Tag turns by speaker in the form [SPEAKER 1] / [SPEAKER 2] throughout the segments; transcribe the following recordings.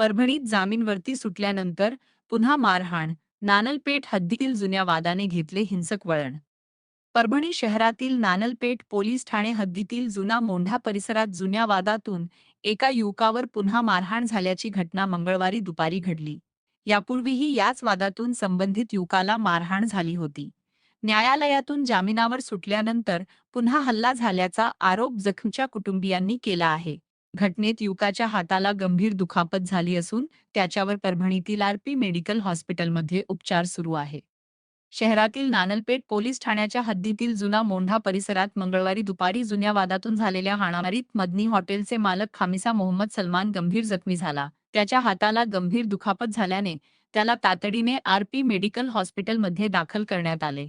[SPEAKER 1] परभणीत जामीनवरती सुटल्यानंतर पुन्हा मारहाण. नानलपेठ हद्दीतील जुन्या वादाने घेतले हिंसक वळण. परभणी शहरातील नानलपेठ पोलीस ठाणे हद्दीतील जुना मोंढा परिसरात जुन्या वादातून एका युवकावर पुन्हा मारहाण झाल्याची घटना मंगळवारी दुपारी घडली. यापूर्वीही याच वादातून संबंधित युवकाला मारहाण झाली होती. न्यायालयातून जामिनावर सुटल्यानंतर पुन्हा हल्ला झाल्याचा आरोप जखमीच्या कुटुंबियांनी केला आहे. घटनेत युवकाच्या हाताला गंभीर दुखापत झाली असून त्याच्यावर परभणीतील आरपी मेडिकल हॉस्पिटलमध्ये उपचार सुरू आहे. शहरातील नानलपेठ पोलीस ठाण्याच्या हद्दीतील जुना मोंढा परिसरात मंगळवारी दुपारी जुन्या वादातून झालेल्या हाणामारीत मदनी हॉटेलचे मालक खामिसा मोहम्मद सलमान गंभीर जखमी झाला. त्याच्या हाताला गंभीर दुखापत झाल्याने त्याला तातडीने आरपी मेडिकल हॉस्पिटलमध्ये दाखल करण्यात आले.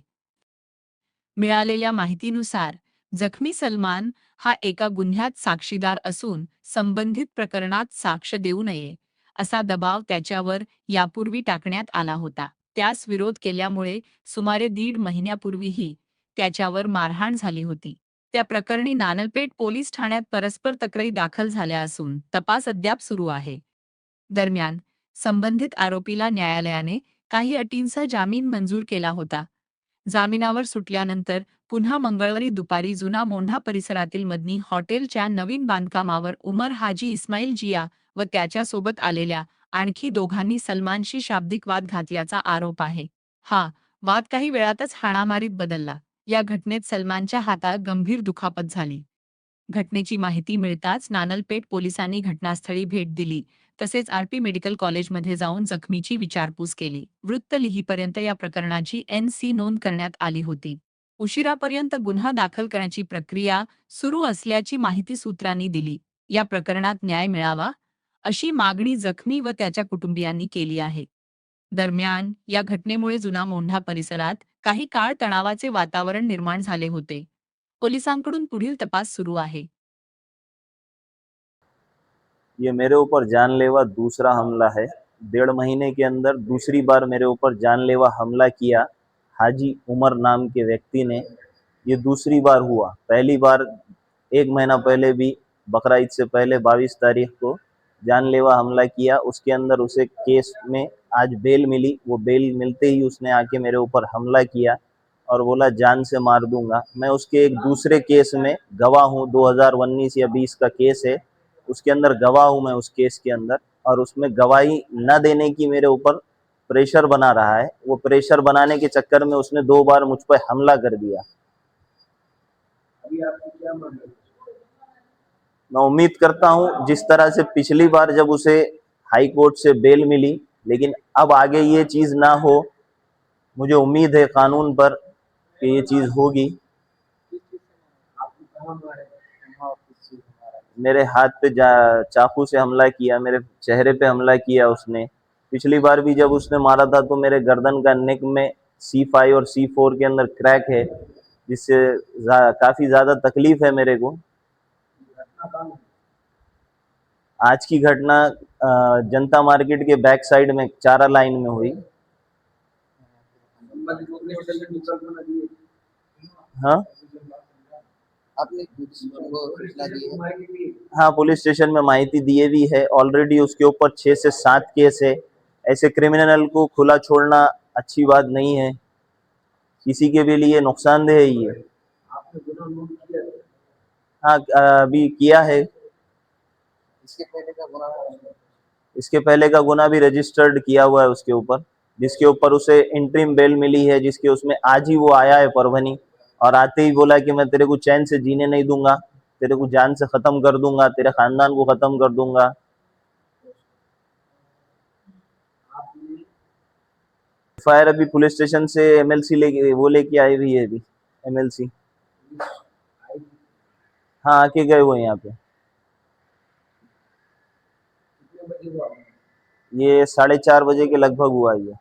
[SPEAKER 1] मिळालेल्या माहितीनुसार जखमी सलमान हा एका गुन्ह्यात साक्षीदार असून संबंधित प्रकरणात साक्ष देऊ नये असा दबाव त्याच्यावर यापूर्वी टाकण्यात आला होता. त्यास विरोध केल्यामुळे सुमारे 1.5 महिन्यापूर्वीही त्याच्यावर मारहाण झाली होती. त्या प्रकरणी नानलपेठ पोलीस ठाण्यात परस्पर तक्रारी दाखल झाल्या असून तपास अद्याप सुरू आहे. दरम्यान संबंधित आरोपीला न्यायालयाने काही अटींचा जामीन मंजूर केला होता. जामिनावर सुटल्यानंतर पुन्हा मंगळवारी दुपारी जुना मोंढा परिसरातील मदनी हॉटेलच्या नवीन बांधकामावर उमर हाजी इस्माईल जिया व त्याच्यासोबत आलेल्या आणखी दोघांनी सलमानशी शाब्दिक वाद घातल्याचा आरोप आहे. हा वाद काही वेळातच हाणामारीत बदलला. या घटनेत सलमानच्या हातात गंभीर दुखापत झाली. घटनेची माहिती मिळताच नानलपेठ पोलिसांनी घटनास्थळी भेट दिली. तसेच आरपी मेडिकल कॉलेजमध्ये जाऊन जखमीची विचारपूस केली. वृत्त लिहीपर्यंत या प्रकरणाची NC नोंद करण्यात आली होती. उशिरापर्यंत गुन्हा दाखल करण्याची प्रक्रिया सुरू असल्याची माहिती सूत्रांनी दिली. या प्रकरणात न्याय मिळावा अशी मागणी जखमी व त्याच्या कुटुंबियांनी केली आहे. दरम्यान या घटनेमुळे जुना मोंढा परिसरात काही काळ तणावाचे वातावरण निर्माण झाले होते. पोलिसांकडून पुढील तपास सुरू आहे.
[SPEAKER 2] ये मेरे ऊपर जानलेवा दूसरा हमला है। 1.5 महीने के अंदर दूसरी बार मेरे ऊपर जानलेवा हमला किया हाजी उमर नाम के व्यक्ति ने। ये दूसरी बार हुआ। पहली बार 1 महीना पहले भी बकरा ईद से पहले 22 तारीख को जानलेवा हमला किया। उसके अंदर उसे केस में आज बेल मिली। वो बेल मिलते ही उसने आके मेरे ऊपर हमला किया और बोला जान से मार दूंगा। मैं उसके एक दूसरे केस में गवाह हूँ। 2019 या 20 का केस है, उसके अंदर गवाह हूँ मैं उस केस के अंदर। और उसमें गवाही न देने की मेरे ऊपर प्रेशर बना रहा है। वो प्रेशर बनाने के चक्कर में उसने 2 बार मुझ पर हमला कर दिया।
[SPEAKER 3] अभी आपकी क्या मांग है?
[SPEAKER 2] मैं उम्मीद करता हूँ जिस तरह से पिछली बार जब उसे हाई कोर्ट से बेल मिली, लेकिन अब आगे ये चीज़ ना हो। मुझे उम्मीद है कानून पर कि ये चीज़ होगी।
[SPEAKER 3] आपको कहाँ मारे? कहाँ और किस चीज़ में मारा?
[SPEAKER 2] मेरे हाथ पे चाकू से हमला किया, मेरे चेहरे पे हमला किया उसने। पिछली बार भी जब उसने मारा था तो मेरे गर्दन का नेक में C5 और C4 के अंदर क्रैक है, जिससे काफ़ी ज़्यादा तकलीफ है मेरे को।
[SPEAKER 3] घटना कहाँ हुई?
[SPEAKER 2] आज की घटना जनता मार्केट के बैक साइड में चारा लाइन में हुई।
[SPEAKER 3] संबंधित पुलिस स्टेशन में सूचना दी है?
[SPEAKER 2] हाँ
[SPEAKER 3] आपने वो सूचना दी है?
[SPEAKER 2] हाँ, पुलिस स्टेशन में माहिती दिए भी है। ऑलरेडी उसके ऊपर 6 से 7 केस है। ऐसे क्रिमिनल को खुला छोड़ना अच्छी बात नहीं है, किसी के भी लिए नुकसानदेह है ये।
[SPEAKER 3] आपने गुनाह नोट किया है?
[SPEAKER 2] हाँ, अभी किया है।
[SPEAKER 3] इसके पहले का गुनाह?
[SPEAKER 2] इसके पहले का गुना भी रजिस्टर्ड किया हुआ है उसके ऊपर, जिसके ऊपर उसे इंटरिम बेल मिली है, जिसके उसमें आज ही वो आया है परभनी और आते ही बोला कि मैं तेरे को चैन से जीने नहीं दूंगा, तेरे को जान से खत्म कर दूंगा, तेरे खानदान को खत्म कर दूंगा।
[SPEAKER 3] आपने
[SPEAKER 2] फायर अभी पुलिस स्टेशन से MLC लेके आई हुई है अभी MLC।
[SPEAKER 3] आई
[SPEAKER 2] हाँ, आके गए हुए हैं यहाँ पे।
[SPEAKER 3] कितने बजे हुआ?
[SPEAKER 2] ये 4:30 बजे के लगभग हुआ ये।